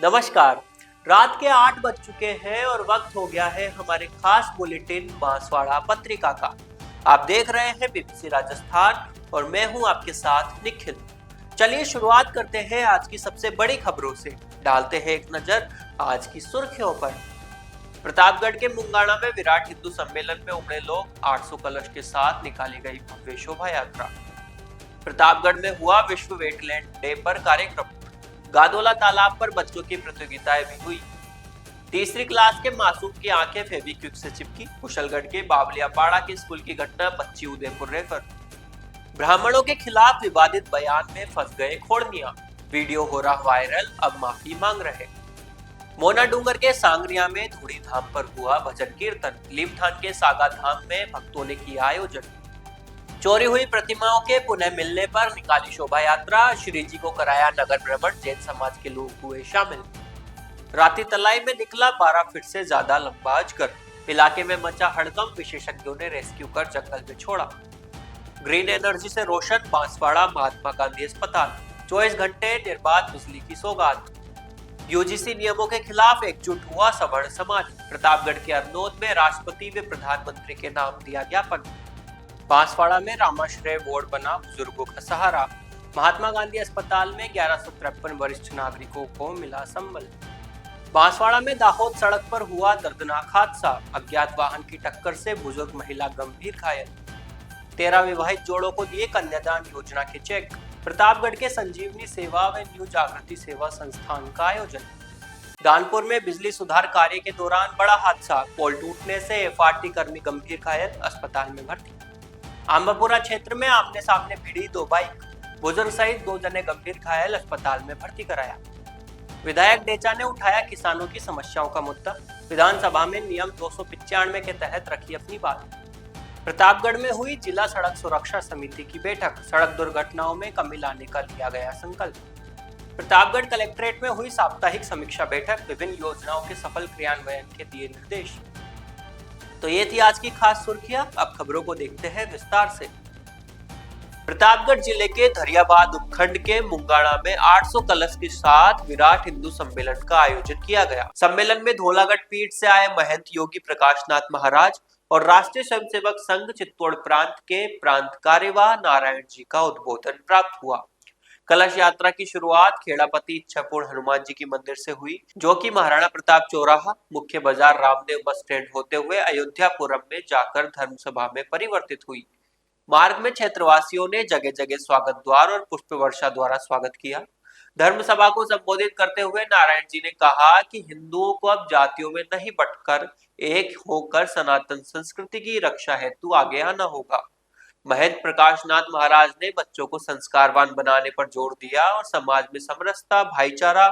नमस्कार। रात के 8 बज चुके हैं और वक्त हो गया है हमारे खास बुलेटिन बांसवाड़ा पत्रिका का। आप देख रहे हैं बीबीसी राजस्थान और मैं हूं आपके साथ निखिल। चलिए शुरुआत करते हैं आज की सबसे बड़ी खबरों से। डालते हैं एक नजर आज की सुर्खियों पर। प्रतापगढ़ के मुंगाना में विराट हिंदू सम्मेलन में उमड़े लोग 800 कलश के साथ निकाली गई भव्य शोभा यात्रा। प्रतापगढ़ में हुआ विश्व वेटलैंड डे पर कार्यक्रम। गादोला तालाब पर बच्चों की प्रतियोगिताएं भी हुई। तीसरी क्लास के मासूम की आंखें फेविक्विक से चिपकी। कुशलगढ़ के बावलियापाड़ा के स्कूल की घटना बच्ची उदयपुर रेफर। ब्राह्मणों के खिलाफ विवादित बयान में फंस गए खोड़निया। वीडियो हो रहा वायरल, अब माफी मांग रहे। मोना डूंगर के सांगरिया में धूड़ी धाम पर हुआ भजन कीर्तन। लीमठान के सागा धाम में भक्तों ने किया आयोजन। चोरी हुई प्रतिमाओं के पुनः मिलने पर निकाली शोभा यात्रा। श्री जी को कराया नगर भ्रमण। जैन समाज के लोग हुए शामिल। राती तलाई में निकला 12 फीट से ज्यादा लंबा अजगर। इलाके में मचा हड़कंप। विशेषज्ञों ने रेस्क्यू कर जंगल में छोड़ा। ग्रीन एनर्जी से रोशन बांसवाड़ा महात्मा गांधी अस्पताल। 24 घंटे निर्बाध बिजली की सौगात। यूजीसी नियमों के खिलाफ एकजुट हुआ सवर्ण समाज। प्रतापगढ़ के अरनोद में राष्ट्रपति व प्रधानमंत्री के नाम दिया ज्ञापन। बांसवाड़ा में रामाश्रय वार्ड बना बुजुर्गों का सहारा। महात्मा गांधी अस्पताल में 1153 वरिष्ठ नागरिकों को मिला संबल। बांसवाड़ा में दाहोद सड़क पर हुआ दर्दनाक हादसा। अज्ञात वाहन की टक्कर से बुजुर्ग महिला गंभीर घायल। 13 विवाहित जोड़ों को दिए कन्यादान योजना के चेक। प्रतापगढ़ के संजीवनी सेवा व न्यू जागृति सेवा संस्थान का आयोजन। दानपुर में बिजली सुधार कार्य के दौरान बड़ा हादसा। पोल टूटने से एफआरटी कर्मी गंभीर घायल, अस्पताल में भर्ती। आंबापुरा क्षेत्र में आमने सामने भिड़ी 2 बाइक। बुजुर्ग सहित 2 जने गंभीर घायल, अस्पताल में भर्ती कराया। विधायक डेचा ने उठाया किसानों की समस्याओं का मुद्दा। विधानसभा में नियम 295 के तहत रखी अपनी बात। प्रतापगढ़ में हुई जिला सड़क सुरक्षा समिति की बैठक। सड़क दुर्घटनाओं में कमी लाने का लिया गया संकल्प। प्रतापगढ़ कलेक्ट्रेट में हुई साप्ताहिक समीक्षा बैठक। विभिन्न योजनाओं के सफल क्रियान्वयन के दिए निर्देश। तो ये थी आज की खास सुर्खियां। अब खबरों को देखते हैं विस्तार से। प्रतापगढ़ जिले के धरियाबाद उपखंड के मुंगाना में 800 कलश के साथ विराट हिंदू सम्मेलन का आयोजन किया गया। सम्मेलन में धोलागढ़ पीठ से आए महंत योगी प्रकाशनाथ महाराज और राष्ट्रीय स्वयंसेवक संघ चित्तौड़ प्रांत के प्रांत कार्यवाह नारायण जी का उद्बोधन प्राप्त हुआ। कलश यात्रा की शुरुआत खेड़ापति इच्छापूर्ण हनुमान जी की मंदिर से हुई, जो कि महाराणा प्रताप चौराहा, मुख्य बाजार, रामदेव बस स्टैंड होते हुए अयोध्यापुरम में जाकर धर्मसभा में परिवर्तित हुई। मार्ग में क्षेत्रवासियों ने जगह जगह स्वागत द्वार और पुष्प वर्षा द्वारा स्वागत किया। धर्मसभा को संबोधित करते हुए नारायण जी ने कहा कि हिंदुओं को अब जातियों में नहीं बंटकर एक होकर सनातन संस्कृति की रक्षा हेतु आगे आना होगा। महंत प्रकाशनाथ महाराज ने बच्चों को संस्कारवान बनाने पर जोर दिया और समाज में समरसता, भाईचारा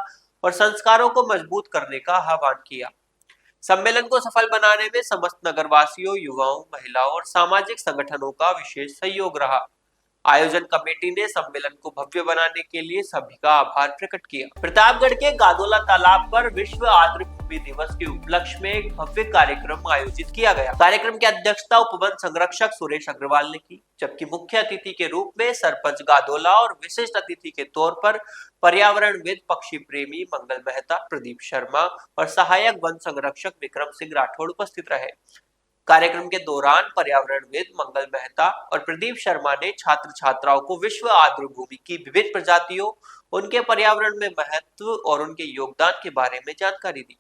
और संस्कारों को मजबूत करने का आह्वान किया। सम्मेलन को सफल बनाने में समस्त नगरवासियों, युवाओं, महिलाओं और सामाजिक संगठनों का विशेष सहयोग रहा। आयोजन कमेटी ने सम्मेलन को भव्य बनाने के लिए सभी का आभार प्रकट किया। प्रतापगढ़ के गादोला तालाब पर विश्व आर्द्र भूमि दिवस के उपलक्ष्य में एक भव्य कार्यक्रम आयोजित किया गया। कार्यक्रम की अध्यक्षता उपवन संरक्षक सुरेश अग्रवाल ने की, जबकि मुख्य अतिथि के रूप में सरपंच गादोला और विशिष्ट अतिथि के तौर पर पर्यावरणविद, पक्षी प्रेमी मंगल मेहता, प्रदीप शर्मा और सहायक वन संरक्षक विक्रम सिंह राठौड़ उपस्थित रहे। कार्यक्रम के दौरान पर्यावरणविद मंगल मेहता और प्रदीप शर्मा ने छात्र छात्राओं को विश्व आर्द्र भूमि की विविध प्रजातियों, उनके पर्यावरण में महत्व और उनके योगदान के बारे में जानकारी दी।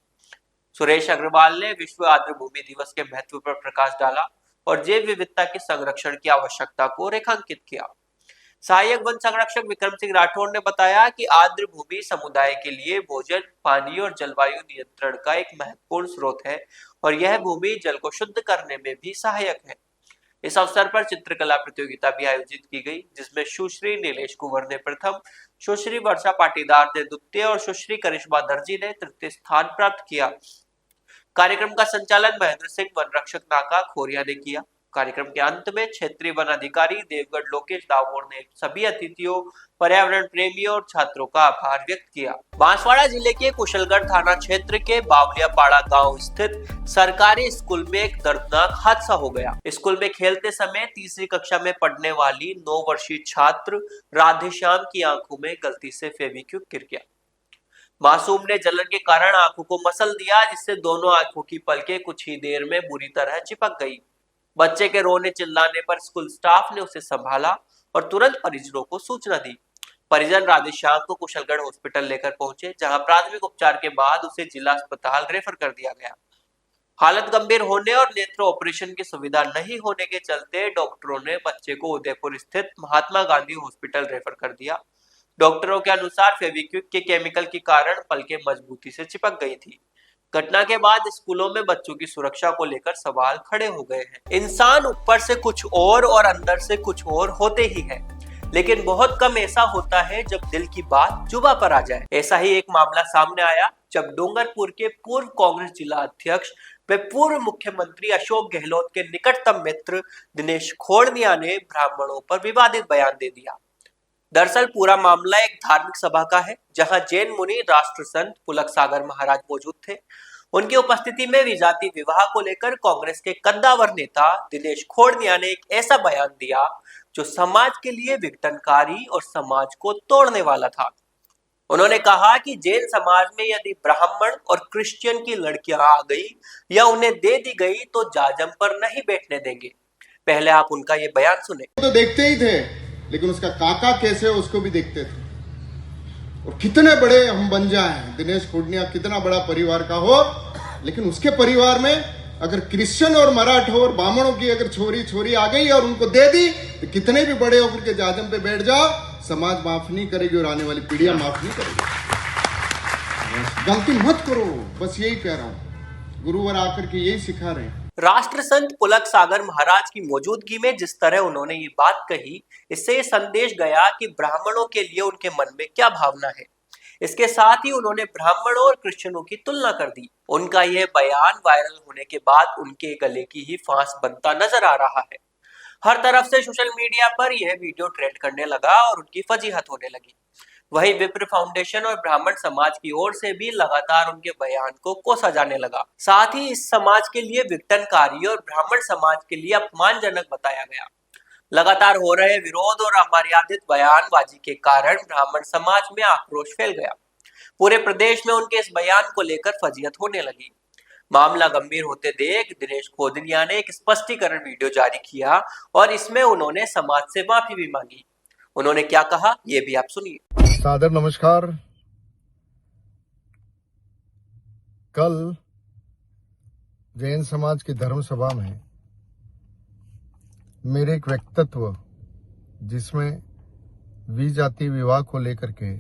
सुरेश अग्रवाल ने विश्व आर्द्र भूमि दिवस के महत्व पर प्रकाश डाला और जैव विविधता के संरक्षण की आवश्यकता को रेखांकित किया। सहायक वन संरक्षक विक्रम सिंह राठौड़ ने बताया कि आर्द्र भूमि समुदाय के लिए भोजन, पानी और जलवायु नियंत्रण का एक महत्वपूर्ण स्रोत है और यह भूमि जल को शुद्ध करने में भी सहायक है। इस अवसर पर चित्रकला प्रतियोगिता भी आयोजित की गई, जिसमें सुश्री नीलेश कुंवर ने प्रथम, सुश्री वर्षा पाटीदार ने द्वितीय और सुश्री करिश्मा दर्जी ने तृतीय स्थान प्राप्त किया। कार्यक्रम का संचालन महेंद्र सिंह वन रक्षक नाका खोरिया ने किया। कार्यक्रम के अंत में क्षेत्रीय वन अधिकारी देवगढ़ लोकेश दावोर ने सभी अतिथियों, पर्यावरण प्रेमियों और छात्रों का आभार व्यक्त किया। बांसवाड़ा जिले के कुशलगढ़ थाना क्षेत्र के बावलियापाड़ा गांव स्थित सरकारी स्कूल में एक दर्दनाक हादसा हो गया। स्कूल में खेलते समय तीसरी कक्षा में पढ़ने वाली 9 वर्षीय छात्र राधेश्याम की आंखों में गलती से फेविक्विक गिर गया। मासूम ने जलन के कारण आंखों को मसल दिया, जिससे दोनों आंखों की पलकें कुछ ही देर में बुरी तरह चिपक गई। बच्चे के रोने चिल्लाने पर स्कूल स्टाफ ने उसे संभाला और तुरंत परिजनों को सूचना दी। परिजन राधे श्याम को कुशलगढ़ हॉस्पिटल लेकर पहुंचे, जहां प्राथमिक उपचार के बाद उसे जिला अस्पताल रेफर कर दिया गया। हालत गंभीर होने और नेत्र ऑपरेशन की सुविधा नहीं होने के चलते डॉक्टरों ने बच्चे को उदयपुर स्थित महात्मा गांधी हॉस्पिटल रेफर कर दिया। डॉक्टरों के अनुसार फेविक्विक के केमिकल के कारण पलकें मजबूती से चिपक गई थी। घटना के बाद स्कूलों में बच्चों की सुरक्षा को लेकर सवाल खड़े हो गए हैं। इंसान ऊपर से कुछ और अंदर से कुछ और होते ही है, लेकिन बहुत कम ऐसा होता है जब दिल की बात जुबां पर आ जाए। ऐसा ही एक मामला सामने आया जब डूंगरपुर के पूर्व कांग्रेस जिला अध्यक्ष व पूर्व मुख्यमंत्री अशोक गहलोत के निकटतम मित्र दिनेश खोड़निया ने ब्राह्मणों पर विवादित बयान दे दिया। दरअसल पूरा मामला एक धार्मिक सभा का है, जहां जैन मुनि राष्ट्र संत पुलक सागर महाराज मौजूद थे। उनकी उपस्थिति में विजाति विवाह को लेकर कांग्रेस के कद्दावर नेता दिनेश खोड़निया ने एक ऐसा बयान दिया जो समाज के लिए विघटनकारी और समाज को तोड़ने वाला था। उन्होंने कहा कि जैन समाज में यदि ब्राह्मण और क्रिश्चियन की लड़कियां आ गई या उन्हें दे दी गई तो जाजम पर नहीं बैठने देंगे। पहले आप उनका ये बयान सुने। तो देखते ही थे, लेकिन उसका काका कैसे है उसको भी देखते थे। और कितने बड़े हम बन जाएं, दिनेश खोड़निया कितना बड़ा परिवार का हो, लेकिन उसके परिवार में अगर क्रिश्चियन और मराठा और ब्राह्मणों की अगर छोरी आ गई और उनको दे दी तो कितने भी बड़े होकर के जाजम पे बैठ जाओ, समाज माफ नहीं करेगी और आने वाली पीढ़ियां माफ नहीं करेगी। गलती मत करो, बस यही कह रहा हूं। गुरुवर आकर के यही सिखा रहे हैं। राष्ट्र संत पुलक सागर महाराज की मौजूदगी में जिस तरह उन्होंने ये बात कही, इससे ये संदेश गया कि ब्राह्मणों के लिए उनके मन में क्या भावना है। इसके साथ ही उन्होंने ब्राह्मणों और क्रिश्चियनों की तुलना कर दी। उनका यह बयान वायरल होने के बाद उनके गले की ही फांस बनता नजर आ रहा है। हर तरफ से सोशल मीडिया पर यह वीडियो ट्रेंड करने लगा और उनकी फजीहत होने लगी। वहीं विप्र फाउंडेशन और ब्राह्मण समाज की ओर से भी लगातार उनके बयान को कोसा जाने लगा। साथ ही इस समाज के लिए विघटनकारी और ब्राह्मण समाज के लिए अपमानजनक बताया गया। लगातार हो रहे विरोध और अमर्यादित बयानबाजी के कारण ब्राह्मण समाज में आक्रोश फैल गया। पूरे प्रदेश में उनके इस बयान को लेकर फजीहत होने लगी। मामला गंभीर होते देख दिनेश खोड़निया ने एक स्पष्टीकरण वीडियो जारी किया और इसमें उन्होंने समाज से माफी भी मांगी। उन्होंने क्या कहा, ये भी आप सुनिए। सादर नमस्कार। कल जैन समाज की धर्म सभा में मेरे एक व्यक्तित्व, जिसमें विजाति विवाह को लेकर के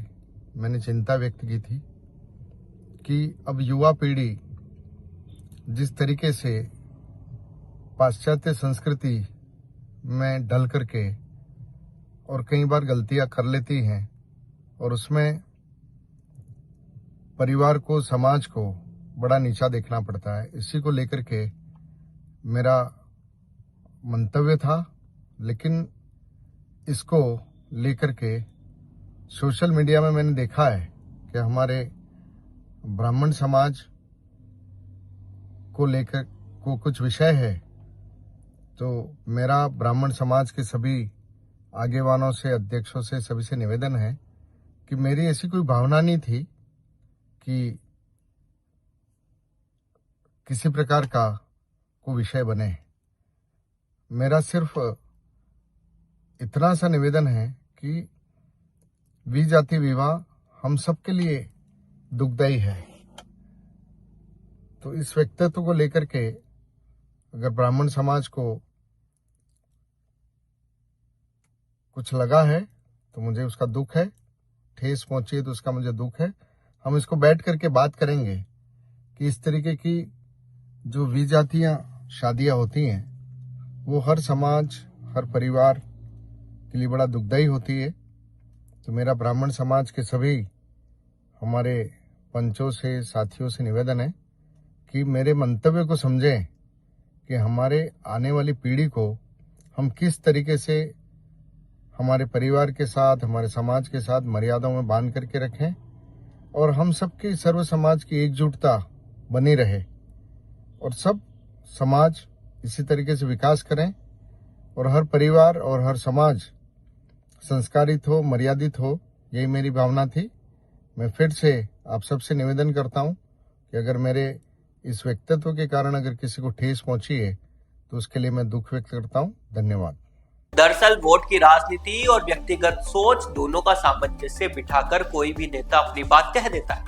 मैंने चिंता व्यक्त की थी कि अब युवा पीढ़ी जिस तरीके से पाश्चात्य संस्कृति में ढल करके और कई बार गलतियां कर लेती हैं और उसमें परिवार को, समाज को बड़ा नीचा देखना पड़ता है, इसी को लेकर के मेरा मंतव्य था। लेकिन इसको लेकर के सोशल मीडिया में मैंने देखा है कि हमारे ब्राह्मण समाज को लेकर को कुछ विषय है, तो मेरा ब्राह्मण समाज के सभी आगेवानों से, अध्यक्षों से, सभी से निवेदन है कि मेरी ऐसी कोई भावना नहीं थी कि किसी प्रकार का कोई विषय बने। मेरा सिर्फ इतना सा निवेदन है कि विजाति विवाह हम सबके लिए दुखदायी है। तो इस व्यक्तित्व को लेकर के अगर ब्राह्मण समाज को कुछ लगा है तो मुझे उसका दुख है, ठेस पहुंची है तो उसका मुझे दुख है। हम इसको बैठ करके बात करेंगे कि इस तरीके की जो विजातियां शादियां होती हैं वो हर समाज, हर परिवार के लिए बड़ा दुखदायी होती है। तो मेरा ब्राह्मण समाज के सभी हमारे पंचों से, साथियों से निवेदन है कि मेरे मंतव्य को समझें कि हमारे आने वाली पीढ़ी को हम किस तरीके से हमारे परिवार के साथ, हमारे समाज के साथ मर्यादाओं में बांध करके रखें और हम सबके सर्व समाज की एकजुटता बनी रहे और सब समाज इसी तरीके से विकास करें और हर परिवार और हर समाज संस्कारित हो, मर्यादित हो। यही मेरी भावना थी। मैं फिर से आप सबसे निवेदन करता हूं कि अगर मेरे इस व्यक्तित्व के कारण अगर किसी को ठेस पहुंची है तो उसके लिए मैं दुख व्यक्त करता हूं। धन्यवाद। दरअसल वोट की राजनीति और व्यक्तिगत सोच दोनों का सामंजस्य बिठाकर कोई भी नेता अपनी बात कह देता है,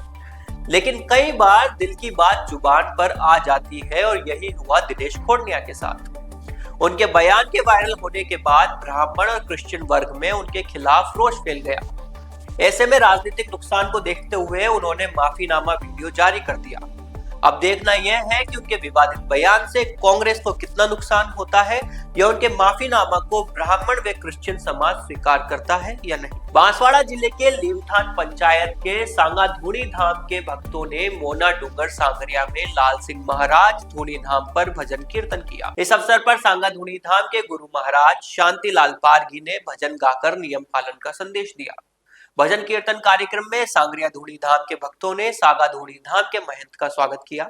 लेकिन कई बार दिल की बात जुबान पर आ जाती है और यही हुआ दिनेश खोड़निया के साथ। उनके बयान के वायरल होने के बाद ब्राह्मण और क्रिश्चियन वर्ग में उनके खिलाफ रोष फैल गया। ऐसे में राजनीतिक नुकसान को देखते हुए उन्होंने माफीनामा वीडियो जारी कर दिया। अब देखना यह है कि उनके विवादित बयान से कांग्रेस को कितना नुकसान होता है या उनके माफीनामा को ब्राह्मण व क्रिश्चियन समाज स्वीकार करता है या नहीं। बांसवाड़ा जिले के लीमठान पंचायत के सांगा धूनी धाम के भक्तों ने मोना डूंगर सांगरिया में लाल सिंह महाराज धूनी धाम पर भजन कीर्तन किया। इस अवसर पर सांगा धूनी धाम के गुरु महाराज शांतिलाल पारगी ने भजन गाकर नियम पालन का संदेश दिया। भजन कीर्तन कार्यक्रम में सांगरिया धूनी धाम के भक्तों ने सागा धूनी धाम के महंत का स्वागत किया।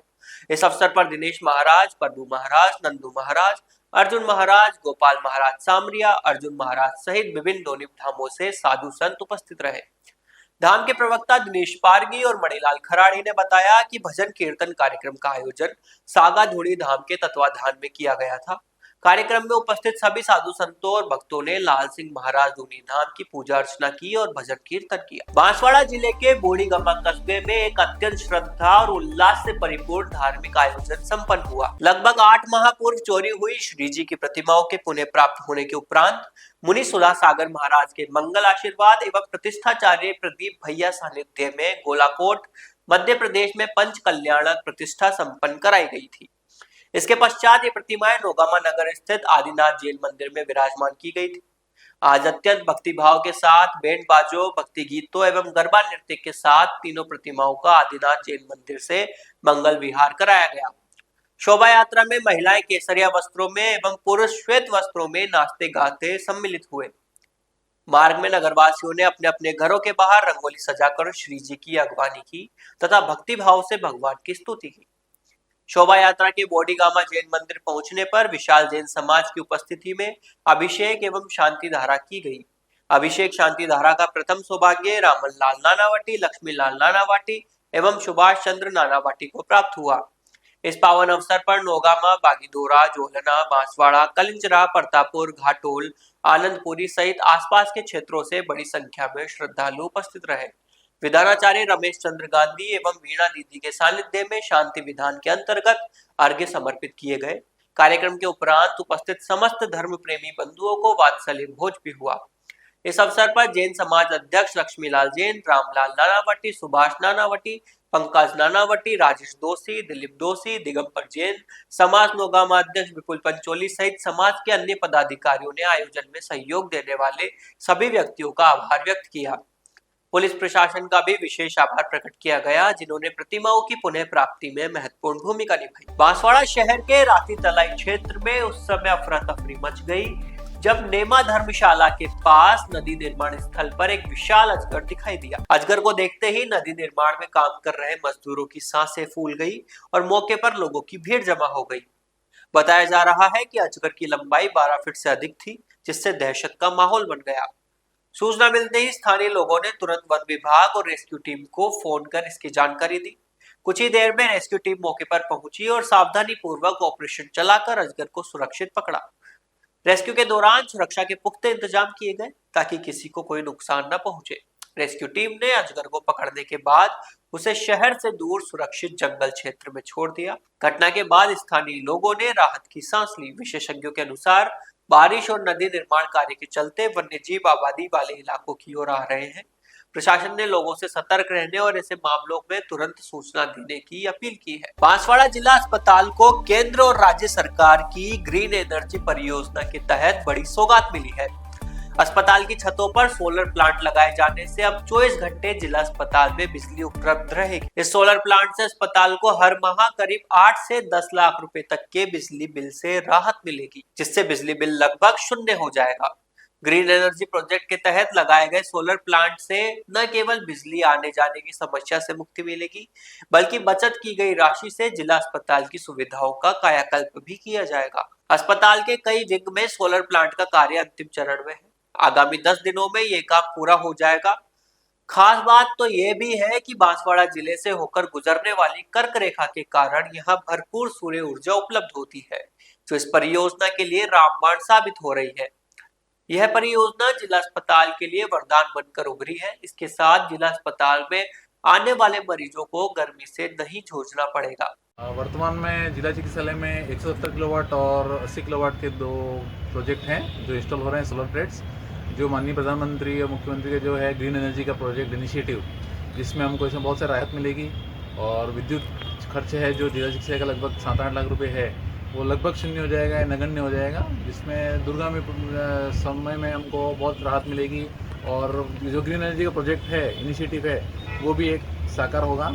इस अवसर पर दिनेश महाराज, पद्दू महाराज, नंदू महाराज, अर्जुन महाराज, गोपाल महाराज सामरिया, अर्जुन महाराज सहित विभिन्न धूनी धामों से साधु संत उपस्थित रहे। धाम के प्रवक्ता दिनेश पारगी और मणिलाल खराड़ी ने बताया कि भजन कीर्तन कार्यक्रम का आयोजन सागा धूनी धाम के तत्वाधान में किया गया था। कार्यक्रम में उपस्थित सभी साधु संतों और भक्तों ने लाल सिंह महाराज धूनी धाम की पूजा अर्चना की और भजन कीर्तन किया। बांसवाड़ा जिले के बोड़ीगम्मा कस्बे में एक अत्यंत श्रद्धा और उल्लास से परिपूर्ण धार्मिक आयोजन संपन्न हुआ। लगभग 8 माह पूर्व चोरी हुई श्री जी की प्रतिमाओं के पुनः प्राप्त होने के उपरांत मुनि सुधा सागर महाराज के मंगल आशीर्वाद एवं प्रतिष्ठाचार्य प्रदीप भैया सानिध्य में गोलाकोट मध्य प्रदेश में पंच कल्याणक प्रतिष्ठा संपन्न कराई गई थी। इसके पश्चात ये प्रतिमाएं नोगामा नगर स्थित आदिनाथ जैन मंदिर में विराजमान की गई थी। आज अत्यंत भक्ति भाव के साथ बैंड बाजों, भक्ति गीतों एवं गरबा नृत्य के साथ तीनों प्रतिमाओं का आदिनाथ जैन मंदिर से मंगल विहार कराया गया। शोभा यात्रा में महिलाएं केसरिया वस्त्रों में एवं पुरुष श्वेत वस्त्रों में नाचते गाते सम्मिलित हुए। मार्ग में नगरवासियों ने अपने अपने घरों के बाहर रंगोली सजाकर श्री जी की अगवानी की तथा भक्ति भाव से भगवान की स्तुति की। शोभा यात्रा के बोड़ीगामा जैन मंदिर पहुंचने पर विशाल जैन समाज की उपस्थिति में अभिषेक एवं शांति धारा की गई। अभिषेक शांति धारा का प्रथम सौभाग्य रामन लाल नानावटी, लक्ष्मी लाल नानावटी एवं सुभाष चंद्र नानावटी को प्राप्त हुआ। इस पावन अवसर पर नोगामा, बागीदोरा, जोलना, बांसवाड़ा, कलिंजरा, प्रतापपुर, घाटोल, आनंदपुरी सहित आसपास के क्षेत्रों से बड़ी संख्या में श्रद्धालु उपस्थित रहे। विधानाचार्य रमेश चंद्र गांधी एवं वीणा दीदी के सानिध्य में शांति विधान के अंतर्गत अर्घ्य समर्पित किए गए। कार्यक्रम के उपरांत उपस्थित समस्त धर्म प्रेमी बंधुओं को वात्सल्य भोज भी हुआ। इस अवसर पर जैन समाज अध्यक्ष लक्ष्मीलाल जैन, रामलाल नानावटी, सुभाष नानावटी, पंकज नानावटी, राजेश दोषी, दिलीप दोषी, दिगंबर जैन, समाज नोगामा अध्यक्ष विपुल पंचोली सहित समाज के अन्य पदाधिकारियों ने आयोजन में सहयोग देने वाले सभी व्यक्तियों का आभार व्यक्त किया। पुलिस प्रशासन का भी विशेष आभार प्रकट किया गया, जिन्होंने प्रतिमाओं की पुनः प्राप्ति में महत्वपूर्ण भूमिका निभाई। बांसवाड़ा शहर के राती तलाई क्षेत्र में उस समय अफरा तफरी मच गई जब नेमा धर्मशाला के पास नदी निर्माण स्थल पर एक विशाल अजगर दिखाई दिया। अजगर को देखते ही नदी निर्माण में काम कर रहे मजदूरों की सांसें फूल गई और मौके पर लोगों की भीड़ जमा हो गई। बताया जा रहा है कि अजगर की लंबाई 12 फीट से अधिक थी, जिससे दहशत का माहौल बन गया। सूचना मिलते ही स्थानीय लोगों ने तुरंत वन विभाग और रेस्क्यू टीम को फोन कर इसकी जानकारी दी। कुछ ही देर में रेस्क्यू टीम मौके पर पहुंची और सावधानी पूर्वक ऑपरेशन चलाकर अजगर को सुरक्षित पकड़ा। रेस्क्यू के दौरान सुरक्षा के पुख्ते इंतजाम किए गए ताकि किसी को कोई नुकसान न पहुंचे। रेस्क्यू टीम ने अजगर को पकड़ने के बाद उसे शहर से दूर सुरक्षित जंगल क्षेत्र में छोड़ दिया। घटना के बाद स्थानीय लोगों ने राहत की सांस ली। विशेषज्ञों के अनुसार बारिश और नदी निर्माण कार्य के चलते वन्यजीव आबादी वाले इलाकों की ओर आ रहे हैं। प्रशासन ने लोगों से सतर्क रहने और ऐसे मामलों में तुरंत सूचना देने की अपील की है। बांसवाड़ा जिला अस्पताल को केंद्र और राज्य सरकार की ग्रीन एनर्जी परियोजना के तहत बड़ी सौगात मिली है। अस्पताल की छतों पर सोलर प्लांट लगाए जाने से अब 24 घंटे जिला अस्पताल में बिजली उपलब्ध रहेगी। इस सोलर प्लांट से अस्पताल को हर माह करीब 8 से 10 लाख रुपए तक के बिजली बिल से राहत मिलेगी, जिससे बिजली बिल लगभग शून्य हो जाएगा। ग्रीन एनर्जी प्रोजेक्ट के तहत लगाए गए सोलर प्लांट से न केवल बिजली आने जाने की समस्या से मुक्ति मिलेगी, बल्कि बचत की गई राशि से जिला अस्पताल की सुविधाओं का कायाकल्प भी किया जाएगा। अस्पताल के कई विंग में सोलर प्लांट का कार्य अंतिम चरण में है। आगामी 10 दिनों में ये काम पूरा हो जाएगा। खास बात तो ये भी है कि बांसवाड़ा जिले से होकर गुजरने वाली कर्क रेखा के कारण यहाँ भरपूर सूर्य ऊर्जा उपलब्ध होती है, जो इस परियोजना के लिए रामबाण साबित हो रही है। यह परियोजना जिला अस्पताल के लिए वरदान बनकर उभरी है। इसके साथ जिला अस्पताल में आने वाले मरीजों को गर्मी से नहीं जूझना पड़ेगा। वर्तमान में जिला चिकित्सालय में 170 किलोवाट और 80 किलोवाट के दो प्रोजेक्ट हैं जो इंस्टॉल हो रहे हैं, सोलर प्लेट्स, जो माननीय प्रधानमंत्री और मुख्यमंत्री का जो है ग्रीन एनर्जी का प्रोजेक्ट इनिशिएटिव, जिसमें हमको इसमें बहुत से राहत मिलेगी और विद्युत खर्च है जो जिला चिकित्सालय का लगभग 7-8 लाख रुपए है, वो लगभग शून्य हो जाएगा, नगण्य हो जाएगा, जिसमें दूरगामी समय में हमको बहुत राहत मिलेगी। और जो ग्रीन एनर्जी का प्रोजेक्ट है, इनिशिएटिव है, वो भी एक साकार होगा।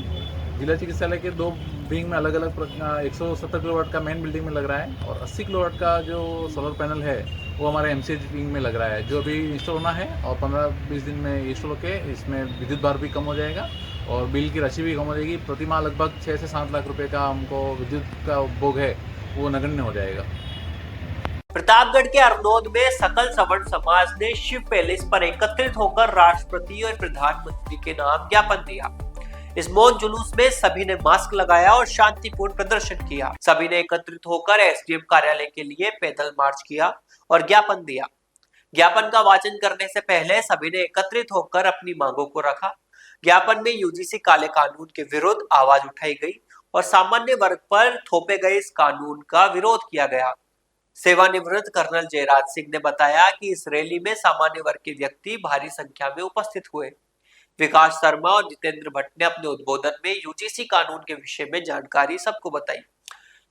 जिला चिकित्सालय के दो विंग में अलग अलग 170 किलोवाट का मेन बिल्डिंग में लग रहा है और 80 किलोवाट का जो सोलर पैनल है वो हमारे एमसीएच विंग में लग रहा है, जो अभी इंस्टॉल होना है और 15-20 दिन में इंस्टॉल होकर इसमें विद्युत भार भी कम हो जाएगा और बिल की राशि भी कम हो जाएगी। प्रति माह लगभग 6 से 7 लाख रुपए का हमको विद्युत का उपभोग है वो नगण्य हो जाएगा। प्रतापगढ़ के अरनोद में सकल सवर्ण समाज ने शिव पैलेस पर एकत्रित होकर राष्ट्रपति और प्रधानमंत्री के नाम ज्ञापन दिया। इस मौन जुलूस में सभी ने मास्क लगाया और शांतिपूर्ण प्रदर्शन किया। सभी ने एकत्रित होकर एसडीएम कार्यालय के लिए पैदल मार्च किया और ज्ञापन दिया। ज्ञापन का वाचन करने से पहले सभी ने एकत्रित होकर अपनी मांगों को रखा। ज्ञापन में यूजीसी काले कानून के विरुद्ध आवाज उठाई गई और सामान्य वर्ग पर थोपे गए इस कानून का विरोध किया गया। सेवानिवृत्त कर्नल जयराज सिंह ने बताया कि इस रैली में सामान्य वर्ग के व्यक्ति भारी संख्या में उपस्थित हुए। विकास शर्मा और जितेंद्र भट्ट ने अपने उद्बोधन में यूजीसी कानून के विषय में जानकारी सबको बताई।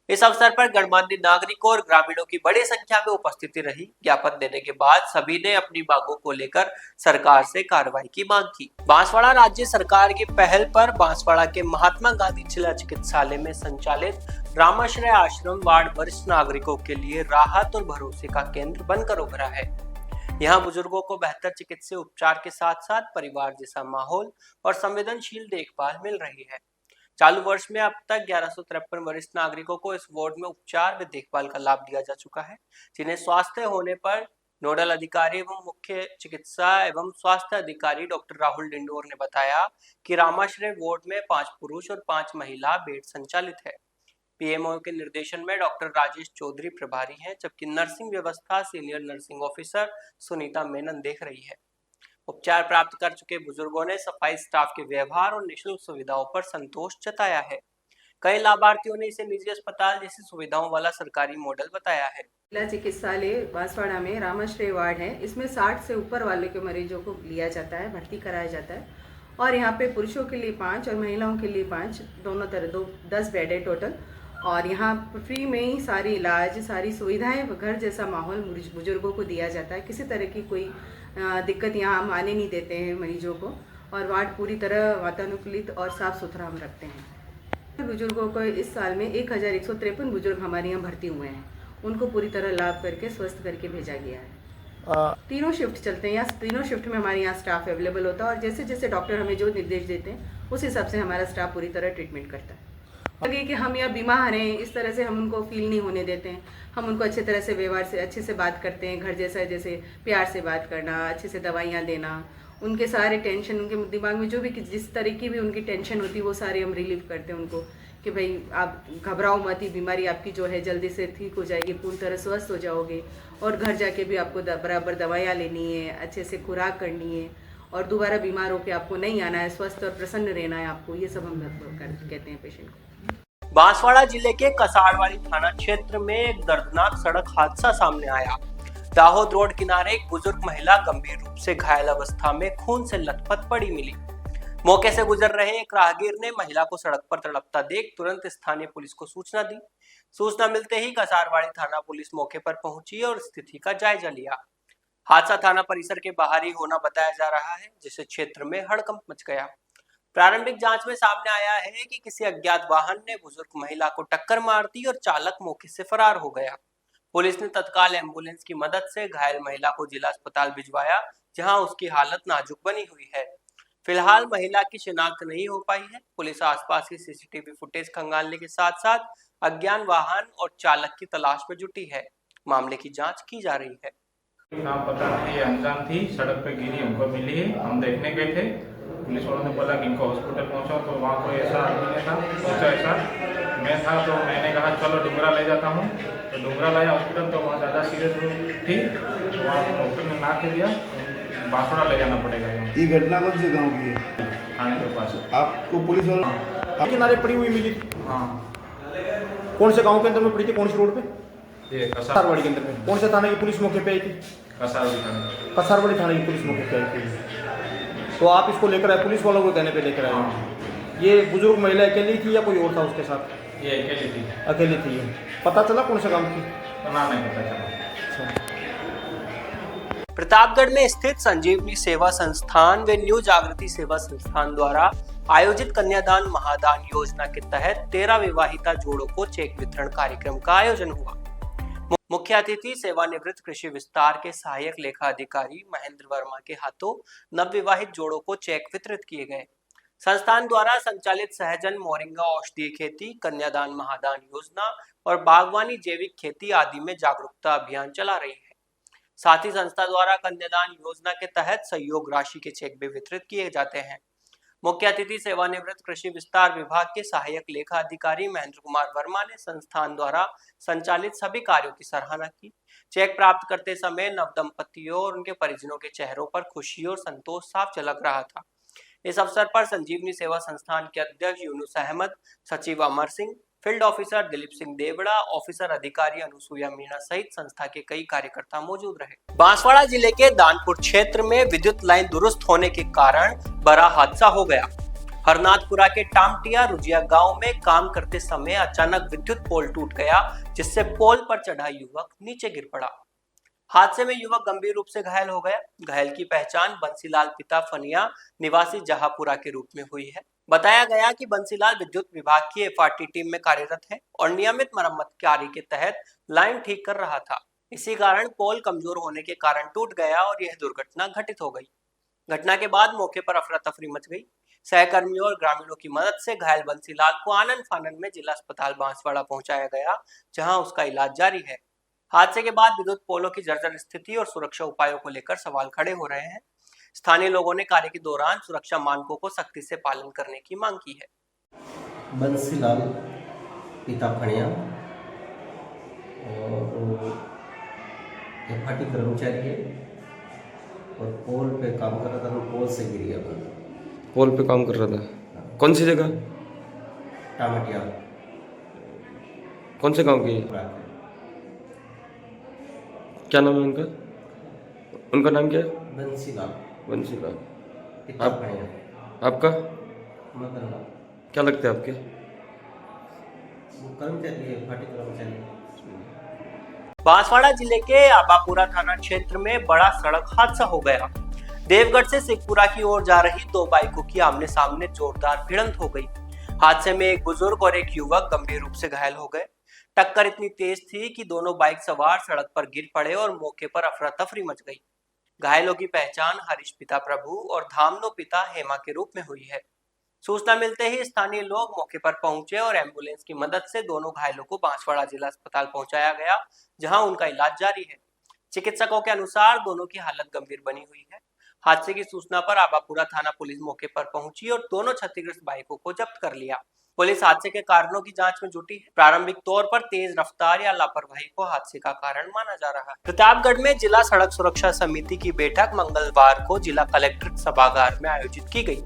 इस अवसर पर गणमान्य नागरिकों और ग्रामीणों की बड़ी संख्या में उपस्थिति रही। ज्ञापन देने के बाद सभी ने अपनी मांगों को लेकर सरकार से कार्रवाई की मांग की। बांसवाड़ा राज्य सरकार की पहल पर बांसवाड़ा के महात्मा गांधी जिला चिकित्सालय में संचालित रामाश्रय आश्रम वार्ड वरिष्ठ नागरिकों के लिए राहत और भरोसे का केंद्र बनकर उभरा है। यहाँ बुजुर्गों को बेहतर चिकित्सीय उपचार के साथ साथ परिवार जैसा माहौल और संवेदनशील देखभाल मिल रही है। चालू वर्ष में अब तक 1153 वरिष्ठ नागरिकों को इस वार्ड में उपचार व देखभाल का लाभ दिया जा चुका है, जिन्हें स्वास्थ्य होने पर नोडल अधिकारी एवं मुख्य चिकित्सा एवं स्वास्थ्य अधिकारी डॉक्टर राहुल डिंडोर ने बताया कि रामाश्रय वार्ड में 5 पुरुष और 5 महिला बेड संचालित है। पीएमओ के निर्देशन में डॉक्टर राजेश चौधरी प्रभारी हैं, जबकि नर्सिंग व्यवस्था senior nursing officer Sunita Menon देख रही है। उपचार प्राप्त कर चुके बुजुर्गों ने सफाई स्टाफ के व्यवहार और निःशुल्क सुविधाओं पर संतोष जताया है। कई लाभार्थियों ने इसे निजी अस्पताल जैसी सुविधाओं वाला सरकारी मॉडल बताया है। जिला चिकित्सालय बांसवाड़ा में रामाश्रय वार्ड है। इसमें 60 से ऊपर वाले के मरीजों को लिया जाता है, भर्ती कराया जाता है और यहाँ पे पुरुषों के लिए 5 और महिलाओं के लिए 5, दोनों तरह 10 बेड है टोटल। और यहाँ फ्री में ही सारी इलाज, सारी सुविधाएं, घर जैसा माहौल बुजुर्गों को दिया जाता है। किसी तरह की कोई दिक्कत यहाँ हम आने नहीं देते हैं मरीजों को और वार्ड पूरी तरह वातानुकूलित और साफ़ सुथरा हम रखते हैं। बुजुर्गों को इस साल में 1153 बुजुर्ग हमारे यहाँ भर्ती हुए हैं, उनको पूरी तरह लाभ करके स्वस्थ करके भेजा गया है। तीनों शिफ्ट चलते हैं, यहाँ तीनों शिफ्ट में हमारे यहाँ स्टाफ अवेलेबल होता है और जैसे जैसे डॉक्टर हमें जो निर्देश देते हैं उस हिसाब से हमारा स्टाफ पूरी तरह ट्रीटमेंट करता है। लगे कि हम यहाँ बीमार हैं इस तरह से हम उनको फील नहीं होने देते हैं। हम उनको अच्छे तरह से व्यवहार से अच्छे से बात करते हैं, घर जैसा, जैसे प्यार से बात करना, अच्छे से दवाइयाँ देना, उनके सारे टेंशन, उनके दिमाग में जो भी जिस तरह की भी उनकी टेंशन होती है वो सारे हम रिलीव करते हैं उनको कि भाई आप घबराओ मत, बीमारी आपकी जो है जल्दी से ठीक हो जाएगी, पूरी तरह स्वस्थ हो जाओगे और घर जाके भी आपको बराबर दवाइयाँ लेनी है, अच्छे से खुराक करनी है और दोबारा बीमार होकर आपको नहीं आना है, स्वस्थ और प्रसन्न रहना है आपको। ये सब हम कहते हैं पेशेंट को। बांसवाड़ा जिले के कसाड़वाड़ी थाना क्षेत्र में एक दर्दनाक सड़क हादसा सामने आया। दाहोद रोड किनारे एक बुजुर्ग महिला गंभीर रूप से घायल अवस्था में खून से लथपथ पड़ी मिली। मौके से गुजर रहे एक राहगीर ने महिला को सड़क पर तड़पता देख तुरंत स्थानीय पुलिस को सूचना दी। सूचना मिलते ही कसाड़वाड़ी थाना पुलिस मौके पर पहुंची और स्थिति का जायजा लिया। हादसा थाना परिसर के बाहर ही होना बताया जा रहा है, जिससे क्षेत्र में हड़कंप मच गया। प्रारंभिक जांच में सामने आया है कि किसी अज्ञात वाहन ने बुजुर्ग महिला को टक्कर मार दी और चालक मौके से फरार हो गया। पुलिस ने तत्काल एम्बुलेंस की मदद से घायल महिला को जिला अस्पताल भिजवाया, जहां उसकी हालत नाजुक बनी हुई है। फिलहाल महिला की शिनाख्त नहीं हो पाई है। पुलिस आसपास की सीसीटीवी फुटेज खंगालने के साथ साथ अज्ञात वाहन और चालक की तलाश में जुटी है। मामले की जाँच की जा रही है। नाम पता नहीं, अनजान थी, सड़क पे गिरी, हमको मिली है, हम देखने गए थे पुलिस वालों ने बोला कि इनको हॉस्पिटल पहुंचाओ, तो वहाँ कोई ऐसा आदमी नहीं था, सोचा ऐसा मैं था, तो मैंने कहा चलो डुंगरा ले जाता हूँ। तो डुंगरा लाया हॉस्पिटल, तो वहाँ ज़्यादा सीरियस थी, तो वहाँ डॉक्टर ने ना के दिया, बांसवाड़ा ले जाना पड़ेगा। ये घटना कौन से गाँव की है? थाने के पास। आपको पुलिस वालों किनारे पड़ी हुई मिली? हाँ। कौन से गांव के अंदर में पड़ी थी, कौन सी रोड पे? ये कसारवाड़ी के अंदर में। कौन से थाने की पुलिस मौके पे आई थी? कसारवाड़ी थाने की पुलिस मौके पे आई थी। तो आप इसको लेकर आए, पुलिस वालों को कहने पे लेकर आए? हाँ। ये बुजुर्ग महिला अकेली थी या कोई और था उसके साथ? ये अकेली थी। अकेली थी। पता चला कौन से गाँव की? नाम नहीं पता चला। प्रतापगढ़ में स्थित संजीवनी सेवा संस्थान व न्यू जागृति सेवा संस्थान द्वारा आयोजित कन्यादान महादान योजना के तहत 13 विवाहिता जोड़ों को चेक वितरण कार्यक्रम का आयोजन हुआ। मुख्य अतिथि सेवानिवृत्त कृषि विस्तार के सहायक लेखा अधिकारी महेंद्र वर्मा के हाथों नवविवाहित जोड़ों को चेक वितरित किए गए। संस्थान द्वारा संचालित सहजन मोरिंगा औषधीय खेती, कन्यादान महादान योजना और बागवानी जैविक खेती आदि में जागरूकता अभियान चला रही है। साथ ही संस्था द्वारा कन्यादान योजना के तहत सहयोग राशि के चेक भी वितरित किए जाते हैं। मुख्य अतिथि सेवानिवृत्त कृषि विस्तार विभाग के सहायक लेखा अधिकारी महेंद्र कुमार वर्मा ने संस्थान द्वारा संचालित सभी कार्यों की सराहना की। चेक प्राप्त करते समय नवदंपतियों और उनके परिजनों के चेहरों पर खुशी और संतोष साफ झलक रहा था। इस अवसर पर संजीवनी सेवा संस्थान के अध्यक्ष यूनुस अहमद, सचिव Amar Singh, field officer Dilip Singh Devda, officer अधिकारी अनुसुईया मीणा सहित संस्था के कई कार्यकर्ता मौजूद रहे। बांसवाड़ा जिले के दानपुर क्षेत्र में विद्युत लाइन दुरुस्त होने के कारण बड़ा हादसा हो गया। हरनाथपुरा के टामटिया रुजिया गांव में काम करते समय अचानक विद्युत पोल टूट गया, जिससे पोल पर चढ़ा युवक नीचे गिर पड़ा। हादसे में युवक गंभीर रूप से घायल हो गया। घायल की पहचान बंसीलाल पिता फनिया निवासी जहापुरा के रूप में हुई है। बताया गया कि बंसीलाल विद्युत विभाग की एफआरटी टीम में कार्यरत है और नियमित मरम्मत कार्य के तहत लाइन ठीक कर रहा था। इसी कारण पोल कमजोर होने के कारण टूट गया और यह दुर्घटना घटित हो गई। घटना के बाद मौके पर अफरा तफरी मच गई। सहकर्मियों और ग्रामीणों की मदद से घायल बंसीलाल को आनन फानन में जिला अस्पताल बांसवाड़ा पहुंचाया गया, जहां उसका इलाज जारी है। हादसे के बाद विद्युत पोलों की जर्जर स्थिति और सुरक्षा उपायों को लेकर सवाल खड़े हो रहे हैं। स्थानीय लोगों ने कार्य के दौरान सुरक्षा मानकों को सख्ती से पालन करने की मांग की है। बंसीलाल पिता फणिया और एफआरटी कर्मचारी है और पोल पे काम कर रहा था, तो पोल से गिर गया। पोल पे काम कर रहा था? कौन सी जगह? टामटिया। कौन से गांव की? क्या नाम है उनका? उनका नाम क्या है? बंसीलाल। बंसीलाल। पिता फणिया। आपका मदन लाल। क्या लगता है आपके? वो कर्मचारी है, एफआरटी कर्मचारी। बांसवाड़ा जिले के आबापुरा थाना क्षेत्र में बड़ा सड़क हादसा हो गया। देवगढ़ से सिखपुरा की ओर जा रही दो बाइकों की आमने सामने जोरदार भिड़ंत हो गई। हादसे में एक बुजुर्ग और एक युवक गंभीर रूप से घायल हो गए। टक्कर इतनी तेज थी कि दोनों बाइक सवार सड़क पर गिर पड़े और मौके पर अफरा तफरी मच गई। घायलों की पहचान हरीश पिता प्रभु और धामनो पिता हेमा के रूप में हुई है। सूचना मिलते ही स्थानीय लोग मौके पर पहुंचे और एम्बुलेंस की मदद से दोनों घायलों को बांसवाड़ा जिला अस्पताल पहुंचाया गया, जहां उनका इलाज जारी है। चिकित्सकों के अनुसार दोनों की हालत गंभीर बनी हुई है। हादसे की सूचना पर आबापुरा थाना पुलिस मौके पर पहुंची और दोनों क्षतिग्रस्त बाइकों को जब्त कर लिया। पुलिस हादसे के कारणों की जांच में जुटी है। प्रारंभिक तौर पर तेज रफ्तार या लापरवाही को हादसे का कारण माना जा रहा है। प्रतापगढ़ में जिला सड़क सुरक्षा समिति की बैठक मंगलवार को जिला कलेक्ट्रेट सभागार में आयोजित की गई।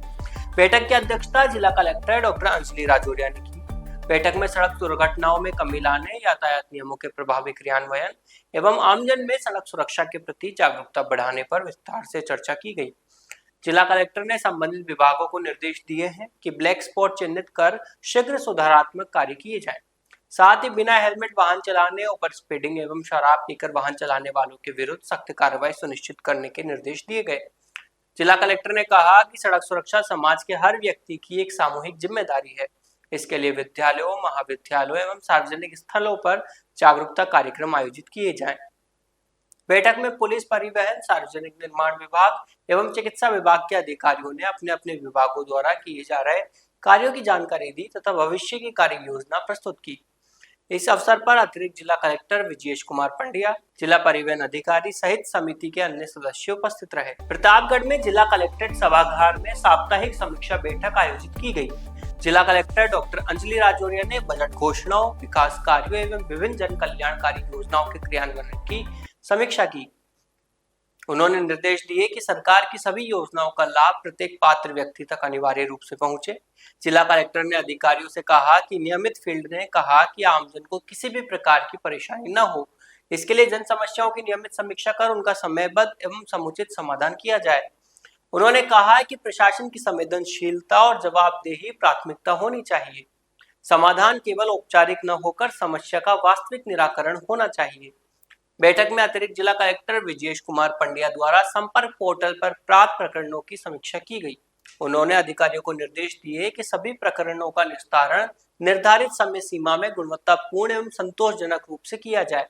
बैठक की अध्यक्षता जिला कलेक्टर डॉक्टर अंजलि राजौरिया ने की। बैठक में सड़क दुर्घटनाओं में कमी लाने, यातायात नियमों के प्रभावी क्रियान्वयन एवं आमजन में सड़क सुरक्षा के प्रति जागरूकता बढ़ाने पर विस्तार से चर्चा की गई। जिला कलेक्टर ने संबंधित विभागों को निर्देश दिए हैं कि ब्लैक स्पॉट चिन्हित कर शीघ्र सुधारात्मक कार्य किए जाएं। साथ ही बिना हेलमेट वाहन चलाने, ओवर स्पीडिंग एवं शराब पीकर वाहन चलाने वालों के विरुद्ध सख्त कार्रवाई सुनिश्चित करने के निर्देश दिए गए। जिला कलेक्टर ने कहा कि सड़क सुरक्षा समाज के हर व्यक्ति की एक सामूहिक जिम्मेदारी है। इसके लिए विद्यालयों, महाविद्यालयों एवं सार्वजनिक स्थलों पर जागरूकता कार्यक्रम आयोजित किए जाएं। बैठक में पुलिस, परिवहन, सार्वजनिक निर्माण विभाग एवं चिकित्सा विभाग के अधिकारियों ने अपने अपने विभागों द्वारा किए जा रहे कार्यों की जानकारी दी तथा भविष्य की कार्य योजना प्रस्तुत की। इस अवसर पर अतिरिक्त जिला कलेक्टर विजयेश कुमार पंड्या, जिला परिवहन अधिकारी सहित समिति के अन्य सदस्य उपस्थित रहे। प्रतापगढ़ में जिला कलेक्ट्रेट सभागार में साप्ताहिक समीक्षा बैठक आयोजित की गई। जिला कलेक्टर डॉक्टर अंजलि राजौरिया ने बजट घोषणाओं, विकास कार्यों एवं विभिन्न जन कल्याणकारी योजनाओं के क्रियान्वयन की समीक्षा की। उन्होंने निर्देश दिए कि सरकार की सभी योजनाओं का लाभ प्रत्येक पात्र व्यक्ति तक अनिवार्य रूप से पहुंचे। जिला कलेक्टर ने अधिकारियों से कहा कि नियमित फील्ड ने कहा कि आमजन को किसी भी प्रकार की परेशानी न हो, इसके लिए जन समस्याओं की नियमित समीक्षा कर उनका समयबद्ध एवं समुचित समाधान किया जाए। उन्होंने कहा कि प्रशासन की संवेदनशीलता और जवाबदेही प्राथमिकता होनी चाहिए। समाधान केवल औपचारिक न होकर समस्या का वास्तविक निराकरण होना चाहिए। बैठक में अतिरिक्त जिला कलेक्टर विजयेश कुमार पंड्या द्वारा संपर्क पोर्टल पर प्राप्त प्रकरणों की समीक्षा की गई। उन्होंने अधिकारियों को निर्देश दिए कि सभी प्रकरणों का निस्तारण निर्धारित समय सीमा में गुणवत्तापूर्ण एवं संतोषजनक रूप से किया जाए।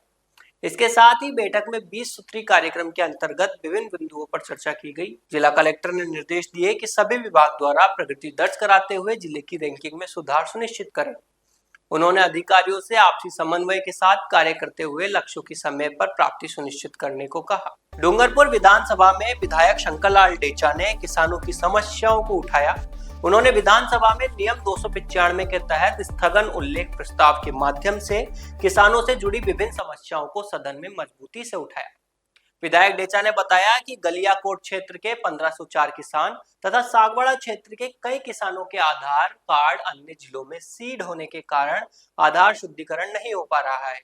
इसके साथ ही बैठक में 20 सूत्री कार्यक्रम के अंतर्गत विभिन्न बिंदुओं पर चर्चा की गई। जिला कलेक्टर ने निर्देश दिए कि सभी विभाग द्वारा प्रगति दर्ज कराते हुए जिले की रैंकिंग में सुधार सुनिश्चित करें। उन्होंने अधिकारियों से आपसी समन्वय के साथ कार्य करते हुए लक्ष्यों की समय पर प्राप्ति सुनिश्चित करने को कहा। डूंगरपुर विधानसभा में विधायक शंकरलाल डेचा ने किसानों की समस्याओं को उठाया। उन्होंने विधानसभा में नियम 295 के तहत स्थगन उल्लेख प्रस्ताव के माध्यम से किसानों से जुड़ी विभिन्न समस्याओं को सदन में मजबूती से उठाया। विधायक डेचा ने बताया कि गलियाकोट क्षेत्र के 1504 किसान तथा सागवाड़ा क्षेत्र के कई किसानों के आधार कार्ड अन्य जिलों में सीड होने के कारण आधार शुद्धिकरण नहीं हो पा रहा है।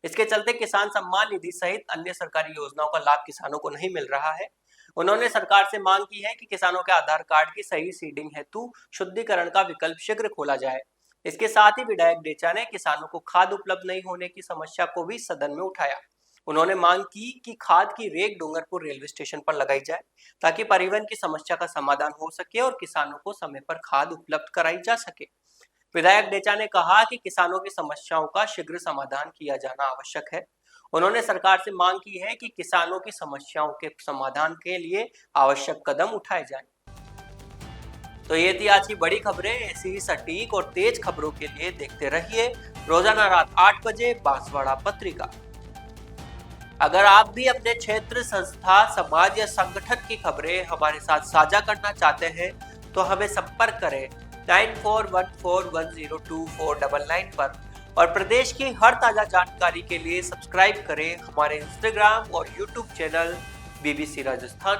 इसके चलते किसान सम्मान निधि सहित अन्य सरकारी योजनाओं का लाभ किसानों को नहीं मिल रहा है। उन्होंने सरकार से मांग की है कि किसानों के आधार कार्ड की सही सीडिंग हेतु शुद्धिकरण का विकल्प शीघ्र खोला जाए। इसके साथ ही विधायक डेचा ने किसानों को खाद उपलब्ध नहीं होने की समस्या को भी सदन में उठाया। उन्होंने मांग की कि खाद की रेक डूंगरपुर रेलवे स्टेशन पर लगाई जाए ताकि परिवहन की समस्या का समाधान हो सके और किसानों को समय पर खाद उपलब्ध कराई जा सके। विधायक डेचा ने कहा कि किसानों की समस्याओं का शीघ्र समाधान किया जाना आवश्यक है। उन्होंने सरकार से मांग की है कि किसानों की समस्याओं के समाधान के लिए आवश्यक कदम उठाए जाएं। तो ये थी आज की बड़ी खबरें। ऐसी ही सटीक और तेज खबरों के लिए देखते रहिए रोजाना रात 8 बजे बांसवाड़ा पत्रिका। अगर आप भी अपने क्षेत्र, संस्था, समाज या संगठन की खबरें हमारे साथ साझा करना चाहते हैं तो हमें संपर्क करें 9414102499 पर और प्रदेश की हर ताजा जानकारी के लिए सब्सक्राइब करें हमारे इंस्टाग्राम और यूट्यूब चैनल BBC राजस्थान।